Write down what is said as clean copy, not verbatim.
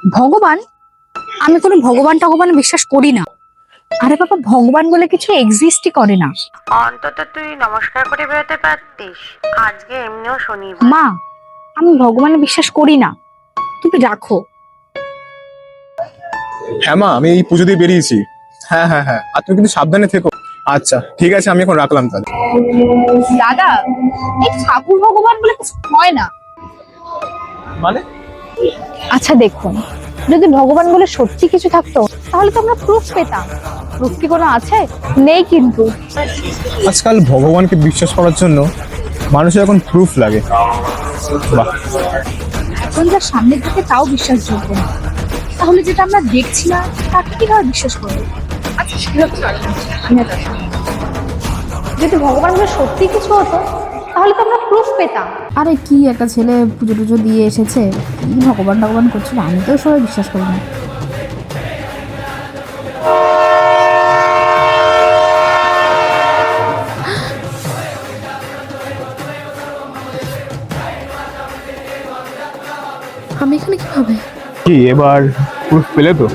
ভগবান? আমি কোনো ভগবান টগবান বিশ্বাস করি না। আরে বাবা, ভগবান বলে কিছু এক্সিস্টই করে না। অন্তত তুই নমস্কার করে বেরোতে পারতিস। আজকে এমনিও শনিবার। মা, আমি ভগবানে বিশ্বাস করি না, তুমি রাখো। হ্যাঁ মা, আমি এই পুজো দিয়ে বেরিয়েছি। হ্যাঁ হ্যাঁ হ্যাঁ, আর তুমি কিন্তু সাবধানে থেকো। আচ্ছা ঠিক আছে, আমি এখন রাখলাম তাহলে। দাদা, এই ঠাকুর ভগবান বলে কিছু হয় না। মানে? আচ্ছা দেখুন, যদি ভগবান বলে সত্যি কিছু থাকতো তাহলে তো আমরা প্রুফ পেতাম। প্রুফ কি কোনো আছে? নেই কিন্তু। আজকাল ভগবানকে বিশ্বাস করার জন্য মানুষের এখন প্রুফ লাগে। বাহ। এখন যা সামনে থাকে তাও বিশ্বাসযোগ্য না, তাহলে যেটা আমরা দেখছি না তাকে কিভাবে বিশ্বাস করবো? আচ্ছা সেটা আমি আর আসি না। যদি ভগবান বলে সত্যি কিছু হতো তাহলে তো আমরা প্রুফ পেতাম। আরে কি একটা ছেলে পুজো টুজো দিয়ে এসেছে, কি ভগবান ভগবান করছিল, আমি তো সবাই বিশ্বাস করি না। আমি এখানে কিভাবে? কি এবার প্রুফ পেলে তো?